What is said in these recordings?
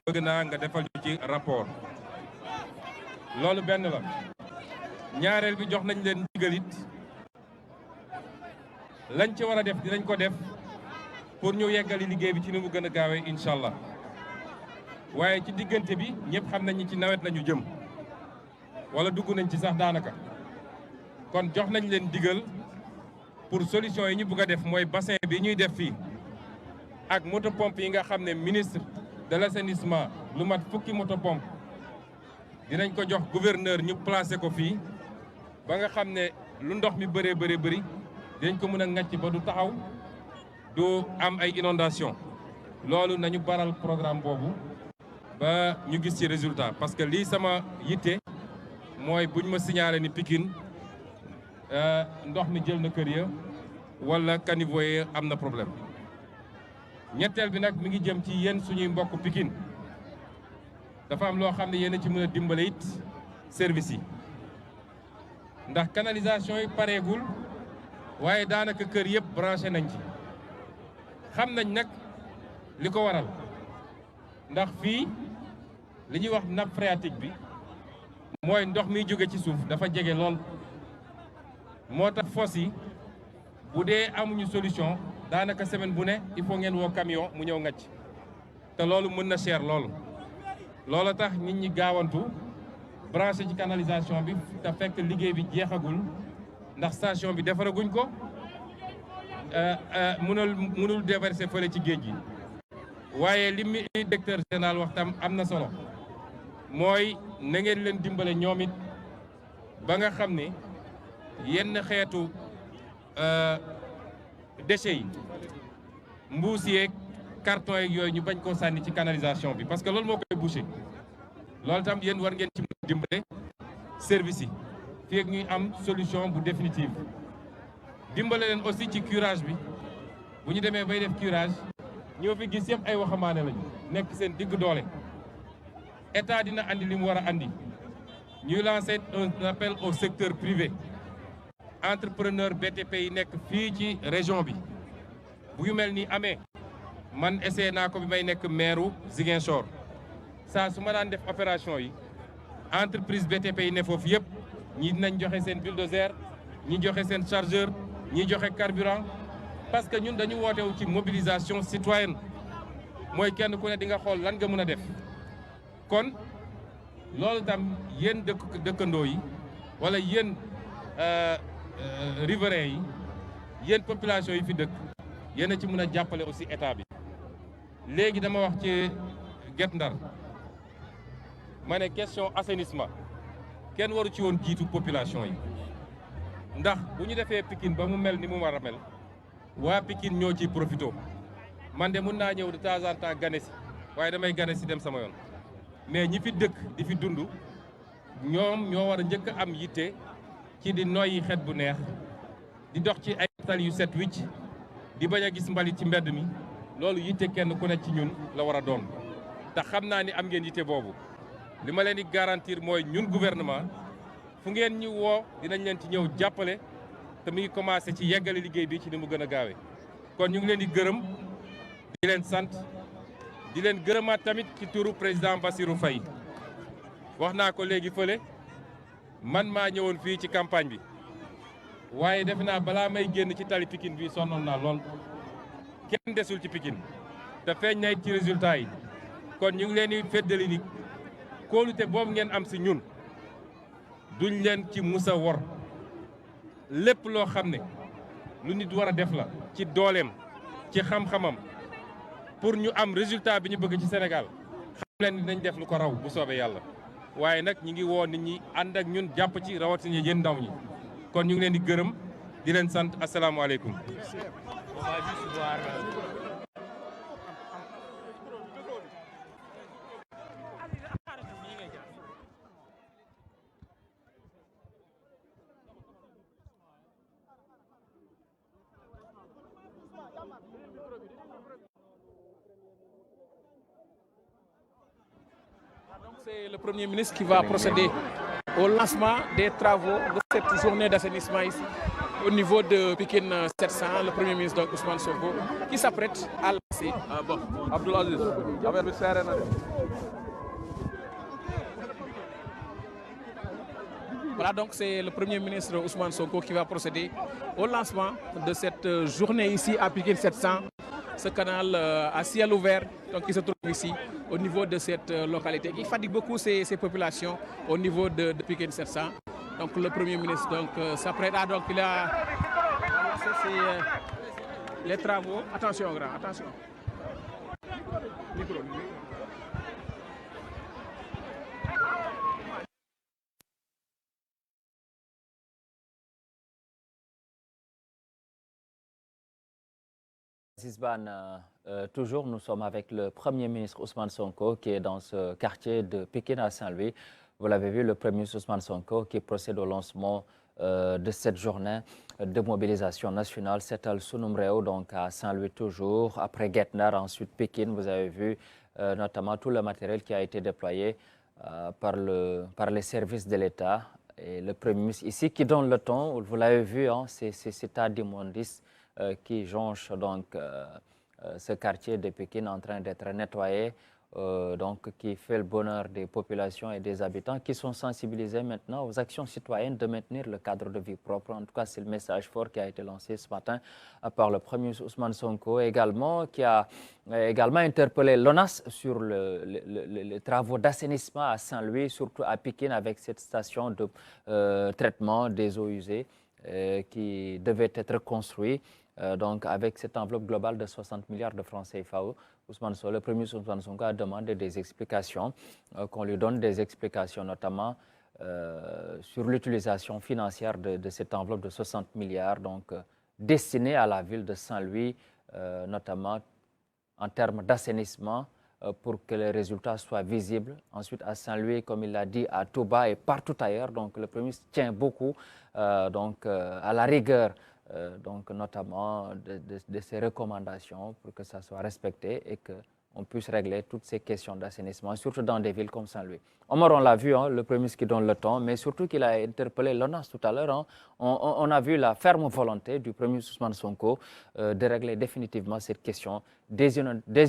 bëgg naa nga defal ñu ci rapport loolu benn la ñaareel bi jox nañ leen ndigal it lañ ci war a def dinañ ko def pour ñu yeggali liggéey bi ci ni mu gën a gaawee incha allah waaye ci diggante bi ñëpp xam nañ ni ci nawet lañu jëm wala dugg nañ ci sax daanaka kon jox nañ leen ndigal pour solution yi ñu bëgg a def mooy bassin bi ñuy def fii ak moto pompe yi nga xam ne ministre de l'assainissement lu mat fukki moto pompe dinañ ko jox gouverneur ñu placé ko fii ba nga xam ne lu ndox mi bëree bëri dinañ ko mën a ŋàcc ba du taxaw du am ay inondation loolu nañu baral programme boobu ba ñu gis ci résultat parce que lii sama yitte mooy buñ ma signalé ni Pikine ndox mi jël na kër ya wala caniveau yi am na problème ñetteel bi nag mi ngi jëm ci yéen suñuy mbokk Pikine dafa am loo xam ne yéen a ci mën a dimbale it service yi ndax canalisation yi pareegul waaye daanaka kër yëpp branché nañ ci xam nañ nag li ko waral ndax fii li ñuy wax nappe phréatique bi mooy ndox miy jóge ci suuf dafa jege lool moo tax fosse yi bu dee amuñu solution daanaka semaine bu ne il faut ngeen woo camion mu ñëw ngacc te loolu mën na cher loolu loola tax nit ñi gaawantu branché ci canalisation bi te fekk liggéey bi jeexagul ndax station bi defaraguñ ko mënul déverser fële ci géej gi waaye li directeur général wax tam am na solo mooy na ngeen leen dimbale ñoom it ba nga xam ne yenn xeetu déchets yi mbuus yeeg carton yeeg yooyu ñu bañ koo sànni ci canalisation bi parce que loolu moo koy boucher loolu tam yéen war ngeen ci mën a dimbale service yi fii ak ñuy am solution bu définitive dimbale leen aussi ci curage bi bu ñu demee bay def curage ñoo fi gis yëpp ay waxambaane lañu nekk seen digg doole état dina andi li mu war a andi ñuy lancer un appel au secteur privé entrepreneur BTP yi nekk fii ci région bi bu yu mel ni amee man essayé naa ko bi may nekk maire Ziguinchor saa su ma daan def opération yi entreprise BTP yi ne foofu yëpp ñi dinañ joxe seen bulldozer ñi joxe seen chargeur ñi joxe carburant parce que ñun dañu wootewu ci mobilisation citoyenne mooy kenn ku ne di nga xool lan nga mën a def kon loolu tam yéen dëkkandoo yi wala yéen riverains yi yéen population yi fi dëkk yéen a ci mën a jàppale aussi état bi léegi dama wax ci Guet Ndar ma ne question assainissement kenn waru ci woon jiitu population yi ndax bu ñu defee Pikine ba mu mel ni mu war a mel waa Pikine ñoo ciy profito man de mun naa ñëw de temps en temps gane si waaye damay gane si dem sama yoon mais ñi fi dëkk di fi dund ñoom ñoo war a njëkk a am yitte ci di noyyi xet bu neex di dox ci ay tali yu set wicc di bañ a gis mbalit ci mbedd mi loolu yitte kenn ku nekk ci ñun la war a doon te xam naa ni am ngeen yitte boobu li ma leen di garantir mooy ñun gouvernement fu ngeen ñu woo dinañ leen ci ñëw jàppale te mu ngi commencé ci yeggale liggéey bi ci ni mu gën a gaawee kon ñu ngi leen di gërëm di leen sant di leen gërëmaat tamit ci turu président Bassirou Faye wax naa ko léegi fële man maa ñëwoon fii ci campagne bi waaye defe naa balaa may génn ci tali Pikine bi sonnoon naa lool kenn desul ci Pikine te feeñ na ci résultat yi kon ñu ngi leen di feddali ni kóolute boobu ngeen am si ñun duñ leen ci musa wor lépp loo xam ne lu nit war a def la ci dooleem ci xam-xamam pour ñu am résultat bi ñu bëgg ci Sénégal xam leen dinañ def lu ko raw bu soobee yàlla waaye nag ñi ngi woo nit ñi ànd ak ñun jàpp ci rawatina yéen ndaw ñi kon ñu ngi leen di gërëm di leen sant asalaamaaleykum. C'est le Premier ministre qui va procéder au lancement des travaux de cette journée d'assainissement ici au niveau de Pikine 700, le Premier ministre donc Ousmane Sonko qui s'apprête à Bon, Abdoulaziz, affaire bi seere na de. Voilà, donc c'est le Premier ministre Ousmane Sonko qui va procéder au lancement de cette journée ici à Pikine 700, ce canal à ciel ouvert donc, qui se trouve ici au niveau de cette localité, qui fatigue beaucoup ces populations au niveau de Pikine 700. Donc le Premier ministre s'apprête à, donc il a lancé les travaux. Attention grand, attention. Micro. Zizban, toujours, nous sommes avec le Premier ministre Ousmane Sonko qui est dans ce quartier de Pikine à Saint-Louis. Vous l'avez vu, le Premier ministre Ousmane Sonko qui procède au lancement de cette journée de mobilisation nationale. C'est à Sunum Réo, donc à Saint-Louis toujours. Après Guet Ndar, ensuite Pikine, vous avez vu notamment tout le matériel qui a été déployé par les services de l'État. Et le Premier ministre ici qui donne le ton, vous l'avez vu, hein, c'est état d'immondice qui jonche donc ce quartier de Pékin en train d'être nettoyé, donc qui fait le bonheur des populations et des habitants qui sont sensibilisés maintenant aux actions citoyennes de maintenir le cadre de vie propre. En tout cas, c'est le message fort qui a été lancé ce matin par le Premier ministre Ousmane Sonko également, qui a également interpellé l'ONAS sur les travaux d'assainissement à Saint-Louis, surtout à Pékin avec cette station de traitement des eaux usées qui devait être construite. Donc, avec cette enveloppe globale de 60 milliards de francs CFA, le Premier ministre Ousmane Sonko a demandé des explications, qu'on lui donne des explications, notamment sur l'utilisation financière de cette enveloppe de 60 milliards, donc destinée à la ville de Saint-Louis, notamment en termes d'assainissement, pour que les résultats soient visibles. Ensuite, à Saint-Louis, comme il l'a dit, à Touba et partout ailleurs. Donc, le Premier ministre tient beaucoup à la rigueur, donc notamment de ces recommandations pour que ça soit respecté et qu'on puisse régler toutes ces questions d'assainissement, surtout dans des villes comme Saint-Louis. Omar, on l'a vu, hein, le Premier ministre qui donne le ton, mais surtout qu'il a interpellé l'ONAS tout à l'heure. Hein. On a vu la ferme volonté du Premier ministre Ousmane Sonko de régler définitivement cette question des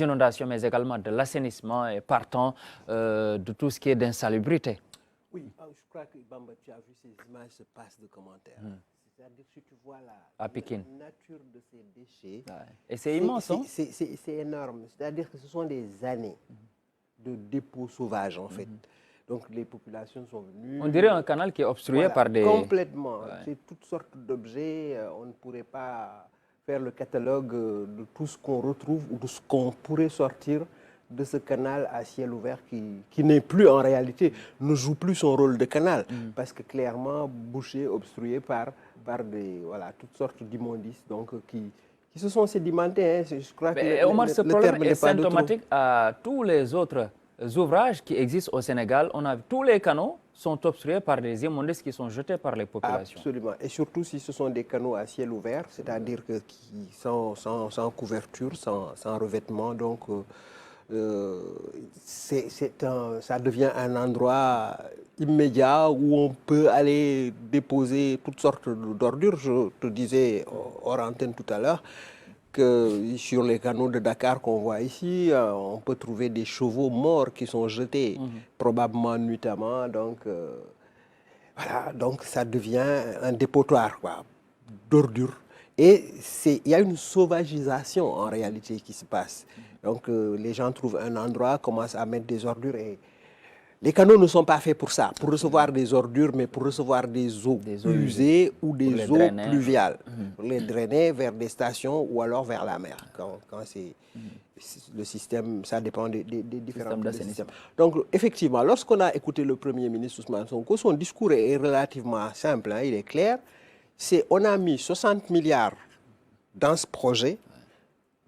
inondations, mais également de l'assainissement et partant de tout ce qui est d'insalubrité. Oui, je crois que Bamba, tu as vu ces images, se passent de commentaires. C'est-à-dire que tu vois la nature de ces déchets. Ouais. Et c'est immense, hein? C'est énorme. C'est-à-dire que ce sont des années de dépôts sauvages, en fait. Donc, les populations sont venues... On dirait un canal qui est obstrué par des... Complètement. Ouais. C'est toutes sortes d'objets. On ne pourrait pas faire le catalogue de tout ce qu'on retrouve ou de ce qu'on pourrait sortir de ce canal à ciel ouvert qui n'est plus en réalité, ne joue plus son rôle de canal, parce que clairement bouché, obstrué par toutes sortes d'immondices qui se sont sédimentés. Hein. Je crois que Omar, ce problème est symptomatique à tous les autres ouvrages qui existent au Sénégal. On a tous les canaux sont obstrués par des immondices qui sont jetés par les populations. Absolument. Et surtout si ce sont des canaux à ciel ouvert, c'est-à-dire qui sont sans couverture, sans revêtement. Donc, ça devient un endroit immédiat où on peut aller déposer toutes sortes d'ordures. Je te disais hors antenne tout à l'heure que sur les canaux de Dakar qu'on voit ici, on peut trouver des chevaux morts qui sont jetés, probablement nuitamment. Donc, voilà, donc ça devient un dépotoir d'ordures. Et il y a une sauvagisation en réalité qui se passe. Donc les gens trouvent un endroit, commencent à mettre des ordures et les canaux ne sont pas faits pour ça, pour recevoir des ordures, mais pour recevoir des eaux usées ou des eaux pluviales, pour les drainer vers des stations ou alors vers la mer. Quand c'est le système, ça dépend des différents systèmes. Donc effectivement, lorsqu'on a écouté le Premier ministre Ousmane Sonko, son discours est relativement simple, hein, il est clair. On a mis 60 milliards dans ce projet.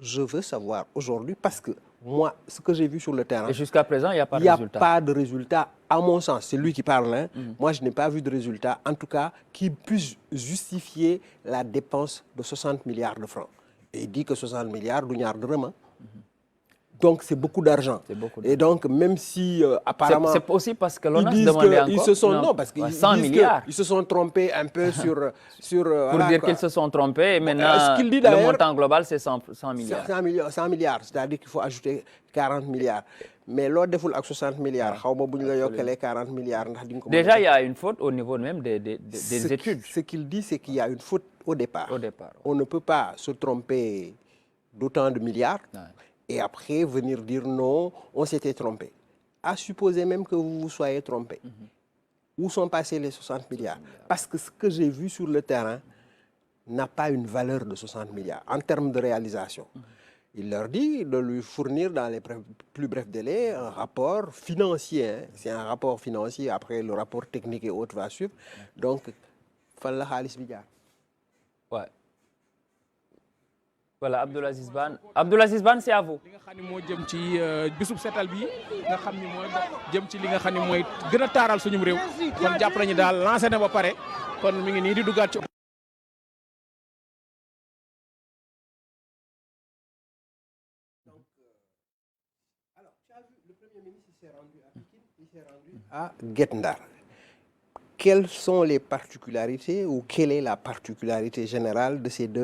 Je veux savoir aujourd'hui, parce que moi, ce que j'ai vu sur le terrain... Et jusqu'à présent, il n'y a pas de résultat. Il n'y a pas de résultat, à mon sens. C'est lui qui parle. Hein. Moi, je n'ai pas vu de résultat, en tout cas, qui puisse justifier la dépense de 60 milliards de francs. Et il dit que 60 milliards, d'où de Donc c'est beaucoup d'argent. Et donc même si apparemment... C'est aussi parce que l'ONAS disent demandait qu'ils encore... se sont, non, parce qu'ils 100 disent milliards. qu'ils se sont trompés un peu sur... Pour voilà, dire quoi. qu'ils se sont trompés, et maintenant Ce qu'il dit le d'ailleurs, montant global c'est 100 milliards. 100 milliards, c'est-à-dire qu'il faut ajouter 40 milliards. Mais l'autre défaut avec 60 milliards, les 40 milliards. Déjà, il y a une faute au niveau même des études. Ce qu'il dit, c'est qu'il y a une faute au départ. On ne peut pas se tromper d'autant de milliards et après venir dire non, on s'était trompé. À supposer même que vous vous soyez trompé. Où sont passés les 60 milliards? Parce que ce que j'ai vu sur le terrain n'a pas une valeur de 60 milliards en termes de réalisation. Il leur dit de lui fournir dans les plus brefs délais un rapport financier. Hein. C'est un rapport financier, après le rapport technique et autres va suivre. Donc, fan la khalis bi jaar. Ouais. Voilà, Abdoulaziz Ban. Abdoulaziz Ban, c'est à vous. li nga xam ne moo jëm ci bisub seetal bi nga xam ni mooy jëm ci li nga xam ne mooy gën a taaral suñu réew kon jàpp nañu daal lancé na ba pare kon mi ngi nii di duggaat ci. À Guet Ndar. Quelles sont les particularités ou quelle est la particularité générale de ces deux